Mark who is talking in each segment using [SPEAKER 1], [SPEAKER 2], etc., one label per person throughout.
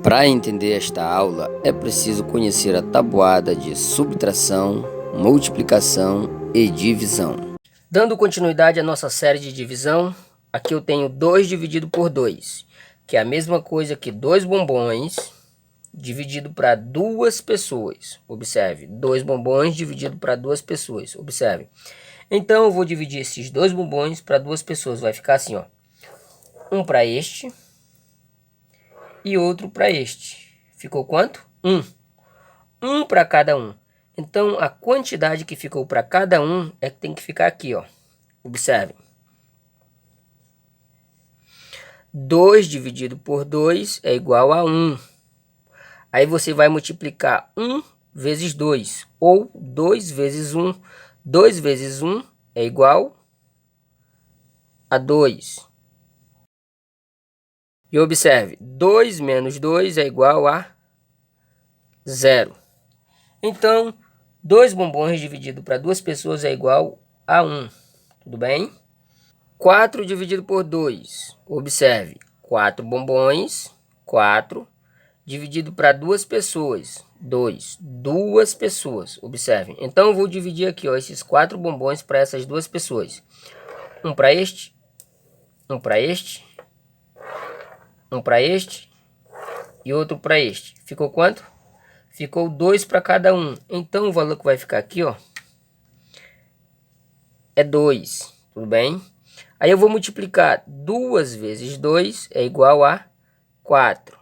[SPEAKER 1] Para entender esta aula, é preciso conhecer a tabuada de subtração, multiplicação e divisão. Dando continuidade à nossa série de divisão, aqui eu tenho 2 dividido por 2, que é a mesma coisa que 2 bombons dividido para 2 pessoas. Observe, 2 bombons dividido para 2 pessoas. Observe. Então eu vou dividir esses 2 bombons para 2 pessoas. Vai ficar assim, ó. Um para este e outro para este. Ficou quanto? 1. 1 para cada um. Então, a quantidade que ficou para cada um é que tem que ficar aqui, ó. Observe. 2 dividido por 2 é igual a 1. Aí você vai multiplicar 1 vezes 2, ou 2 vezes 1. 2 vezes 1 é igual a 2. E observe, 2 menos 2 é igual a 0. Então, 2 bombons dividido para 2 pessoas é igual a 1. Tudo bem? 4 dividido por 2. Observe, 4 bombons, 4, dividido para 2 pessoas, 2. 2 pessoas, observe. Então, eu vou dividir aqui, ó, esses 4 bombons para essas 2 pessoas. Um para este, um para este, um para este e outro para este. Ficou quanto? Ficou 2 para cada um. Então, o valor que vai ficar aqui, ó, é 2. Tudo bem? Aí eu vou multiplicar 2 vezes 2 é igual a 4.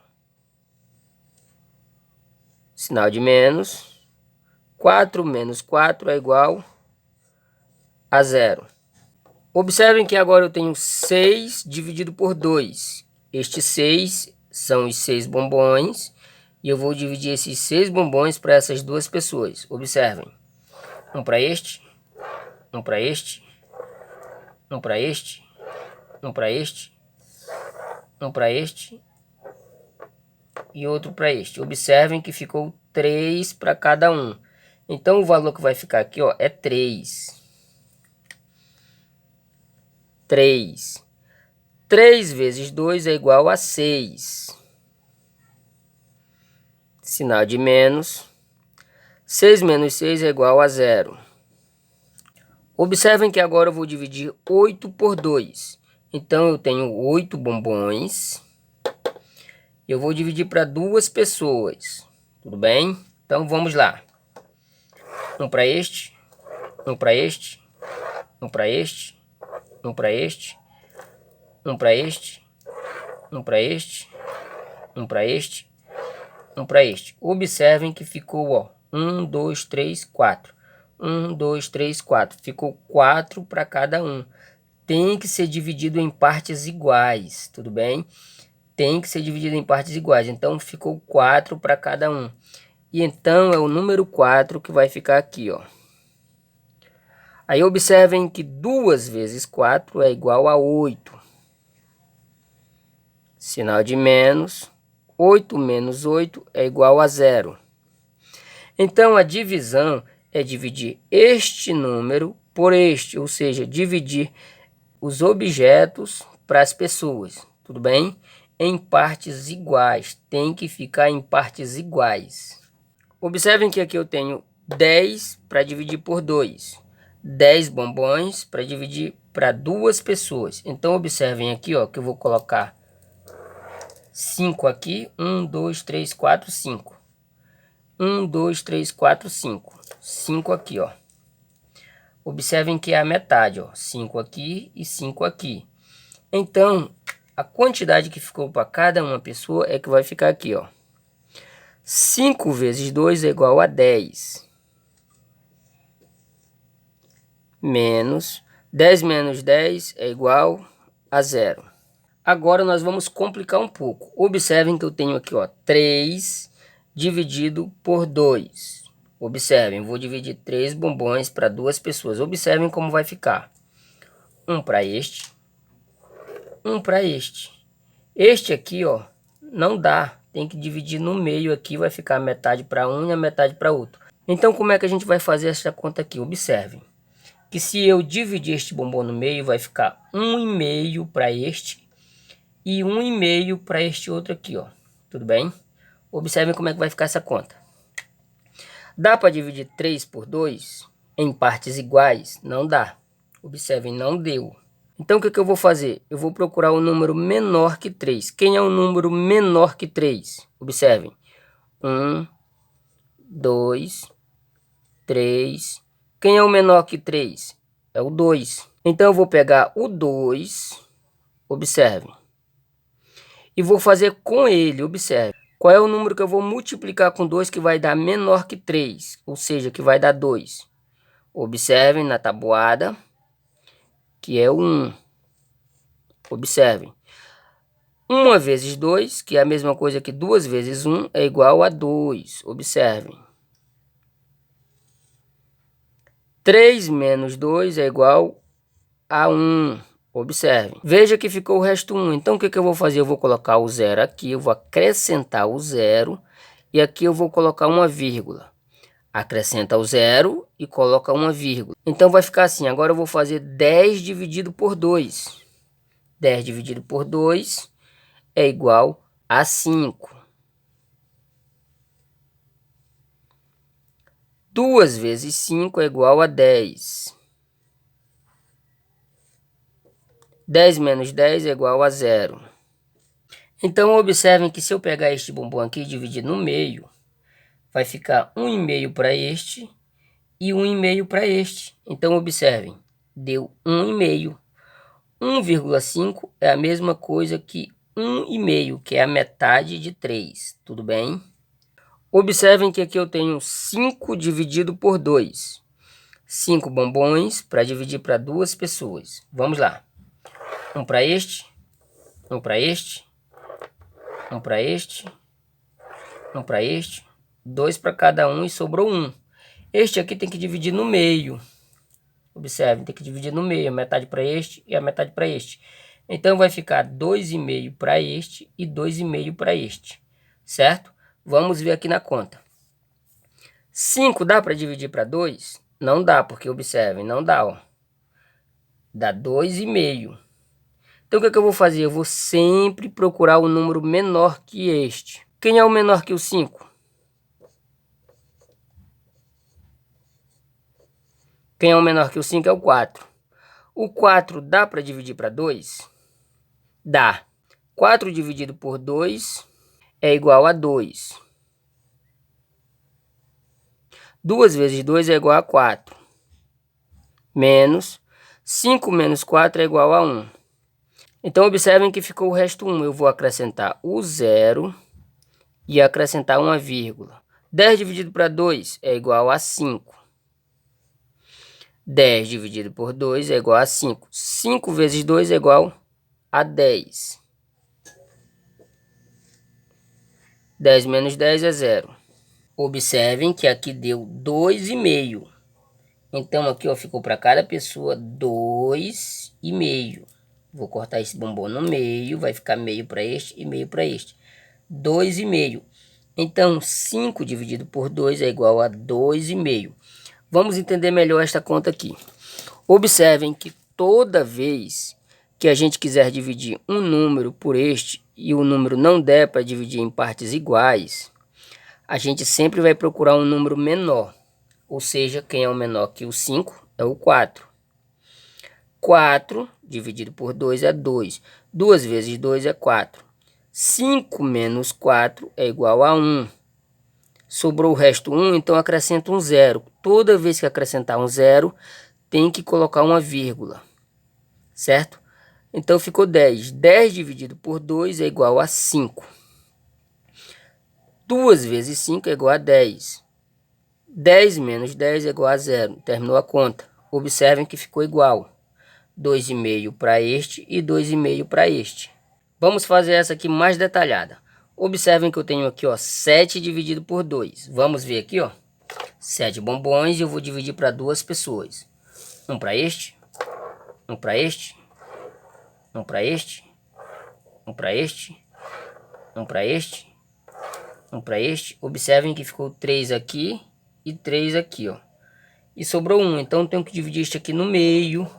[SPEAKER 1] Sinal de menos. 4 menos 4 é igual a 0. Observem que agora eu tenho 6 dividido por 2. Estes 6 são os 6 bombons. E eu vou dividir esses 6 bombons para essas 2 pessoas. Observem. Um para este. Um para este. Um para este. Um para este. Um para este. E outro para este. Observem que ficou 3 para cada um. Então, o valor que vai ficar aqui, ó, é 3. 3. 3 vezes 2 é igual a 6. Sinal de menos. 6 menos 6 é igual a 0. Observem que agora eu vou dividir 8 por 2. Então, eu tenho 8 bombons. Eu vou dividir para 2 pessoas. Tudo bem? Então, vamos lá. Um para este. Um para este. Um para este. Um para este. Um para este. Um para este. Um para este. Um para este. Observem que ficou, ó, 1, 2, 3, 4. 1, 2, 3, 4. Ficou 4 para cada um. Tem que ser dividido em partes iguais, tudo bem? Tem que ser dividido em partes iguais. Então, ficou 4 para cada um. E então, é o número 4 que vai ficar aqui, ó. Aí, observem que 2 vezes 4 é igual a 8. Sinal de menos. 8 menos 8 é igual a 0. Então, a divisão é dividir este número por este, ou seja, dividir os objetos para as pessoas, tudo bem? Em partes iguais, tem que ficar em partes iguais. Observem que aqui eu tenho 10 para dividir por 2. 10 bombons para dividir para 2 pessoas. Então, observem aqui, ó, que eu vou colocar 5 aqui. 1, 2, 3, 4, 5. 1, 2, 3, 4, 5. 5 aqui, ó. Observem que é a metade, ó. 5 aqui e 5 aqui. Então, a quantidade que ficou para cada uma pessoa é que vai ficar aqui, ó. 5 vezes 2 é igual a 10. Menos 10 menos 10 é igual a 0. Agora nós vamos complicar um pouco. Observem que eu tenho aqui, ó, 3 dividido por 2. Observem, vou dividir 3 bombons para 2 pessoas. Observem como vai ficar. Um para este. Um para este. Este aqui, ó, não dá. Tem que dividir no meio aqui. Vai ficar metade para um e a metade para outro. Então, como é que a gente vai fazer essa conta aqui? Observem. Que se eu dividir este bombom no meio, vai ficar 1,5 para este. E 1,5 para este outro aqui, ó. Tudo bem? Observem como é que vai ficar essa conta. Dá para dividir 3 por 2 em partes iguais? Não dá. Observem, não deu. Então, o que eu vou fazer? Eu vou procurar um número menor que 3. Quem é o número menor que 3? Observem. 1, 2, 3. Quem é o menor que 3? É o 2. Então, eu vou pegar o 2, observem, e vou fazer com ele, observe. Qual é o número que eu vou multiplicar com 2 que vai dar menor que 3? Ou seja, que vai dar 2. Observem na tabuada, que é o 1. Observem. 1 vezes 2, que é a mesma coisa que 2 vezes 1, é igual a 2. Observem. 3 menos 2 é igual a 1. Observem. Veja que ficou o resto 1. Então, o que eu vou fazer? Eu vou colocar o 0 aqui, eu vou acrescentar o 0, e aqui eu vou colocar uma vírgula. Acrescenta o 0 e coloca uma vírgula. Então, vai ficar assim. Agora, eu vou fazer 10 dividido por 2. 10 dividido por 2 é igual a 5. 2 vezes 5 é igual a 10. 10 menos 10 é igual a 0. Então, observem que se eu pegar este bombom aqui e dividir no meio, vai ficar 1,5 para este e 1,5 para este. Então, observem, deu 1,5. 1,5 é a mesma coisa que 1,5, que é a metade de 3. Tudo bem? Observem que aqui eu tenho 5 dividido por 2. 5 bombons para dividir para 2 pessoas. Vamos lá. Um para este, um para este, um para este, um para este, 2 para cada um e sobrou 1. Este aqui tem que dividir no meio. Observe, tem que dividir no meio, a metade para este e a metade para este. Então, vai ficar 2,5 para este e 2,5 para este, certo? Vamos ver aqui na conta. 5 dá para dividir para 2? Não dá, porque observem, não dá, ó. Dá 2,5. Então, o que eu vou fazer? Eu vou sempre procurar um número menor que este. Quem é o menor que o 5? Quem é o menor que o 5 é o 4. O 4 dá para dividir para 2? Dá. 4 dividido por 2 é igual a 2. 2 vezes 2 é igual a 4. Menos 5 menos 4 é igual a 1. Então, observem que ficou o resto 1. Eu vou acrescentar o 0 e acrescentar uma vírgula. 10 dividido para 2 é igual a 5. 10 dividido por 2 é igual a 5. 5 vezes 2 é igual a 10. 10 menos 10 é 0. Observem que aqui deu 2,5. Então, aqui ó, ficou para cada pessoa 2,5. Vou cortar esse bombom no meio, vai ficar meio para este e meio para este. 2,5. Então, 5 dividido por 2 é igual a 2,5. Vamos entender melhor esta conta aqui. Observem que toda vez que a gente quiser dividir um número por este e o número não der para dividir em partes iguais, a gente sempre vai procurar um número menor. Ou seja, quem é o menor que o 5 é o 4. 4 dividido por 2 é 2. 2 vezes 2 é 4. 5 menos 4 é igual a 1. Sobrou o resto 1, então acrescenta um 0. Toda vez que acrescentar um 0, tem que colocar uma vírgula, certo? Então ficou 10. 10 dividido por 2 é igual a 5. 2 vezes 5 é igual a 10. 10 menos 10 é igual a 0. Terminou a conta. Observem que ficou igual. 2,5 para este e 2,5 para este. Vamos fazer essa aqui mais detalhada. Observem que eu tenho aqui, ó, 7 dividido por 2. Vamos ver aqui, ó. 7 bombons e eu vou dividir para 2 pessoas. Um para este, um para este, um para este, um para este, um para este, um para este. Observem que ficou 3 aqui e 3 aqui, ó. E sobrou 1, então eu tenho que dividir este aqui no meio.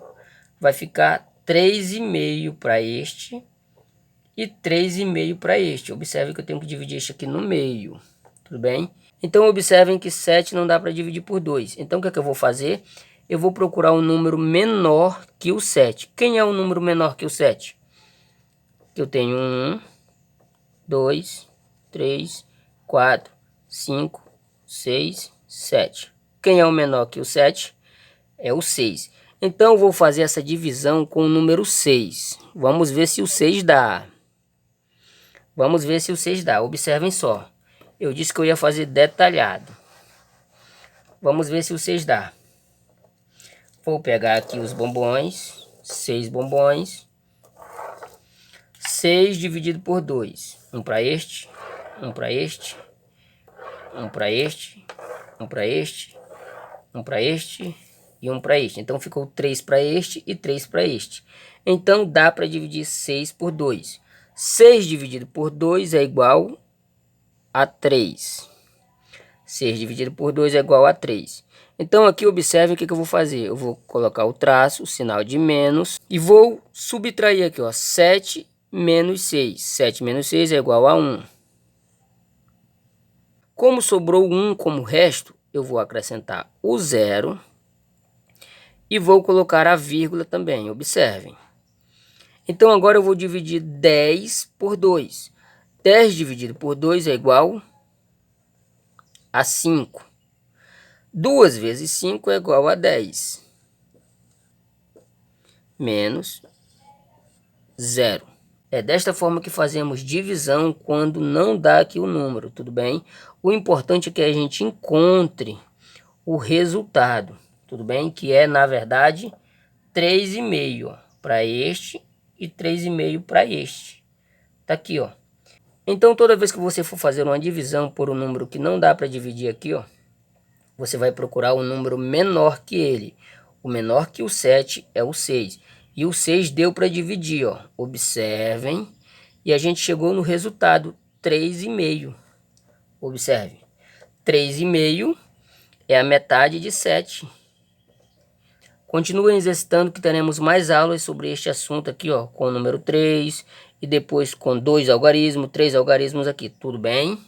[SPEAKER 1] Vai ficar 3,5 para este e 3,5 para este. Observe que eu tenho que dividir este aqui no meio, tudo bem? Então, observem que 7 não dá para dividir por 2. Então, o que é que eu vou fazer? Eu vou procurar um número menor que o 7. Quem é o número menor que o 7? Eu tenho 1, 2, 3, 4, 5, 6, 7. Quem é o menor que o 7? É o 6. Então, eu vou fazer essa divisão com o número 6. Vamos ver se o 6 dá. Vamos ver se o 6 dá. Observem só. Eu disse que eu ia fazer detalhado. Vamos ver se o 6 dá. Vou pegar aqui os bombons. 6 bombons. 6 dividido por 2. Um para este. Um para este. Um para este. Um para este. Um para este. E um para este. Então, ficou 3 para este e 3 para este. Então, dá para dividir 6 por 2. 6 dividido por 2 é igual a 3. 6 dividido por 2 é igual a 3. Então, aqui observe o que eu vou fazer. Eu vou colocar o traço, o sinal de menos. E vou subtrair aqui, ó, 7 menos 6. 7 menos 6 é igual a 1. Como sobrou 1 como resto, eu vou acrescentar o 0. E vou colocar a vírgula também, observem. Então, agora eu vou dividir 10 por 2. 10 dividido por 2 é igual a 5. 2 vezes 5 é igual a 10. Menos 0. É desta forma que fazemos divisão quando não dá aqui o número, tudo bem? O importante é que a gente encontre o resultado, tudo bem? Que é, na verdade, 3,5 para este e 3,5 para este. Tá aqui, ó. Então, toda vez que você for fazer uma divisão por um número que não dá para dividir aqui, ó, você vai procurar um número menor que ele. O menor que o 7 é o 6. E o 6 deu para dividir, ó. Observem. E a gente chegou no resultado, 3,5. Observe. 3,5 é a metade de 7. Continuem exercitando que teremos mais aulas sobre este assunto aqui, ó, com o número 3 e depois com 2 algarismos, 3 algarismos aqui, tudo bem?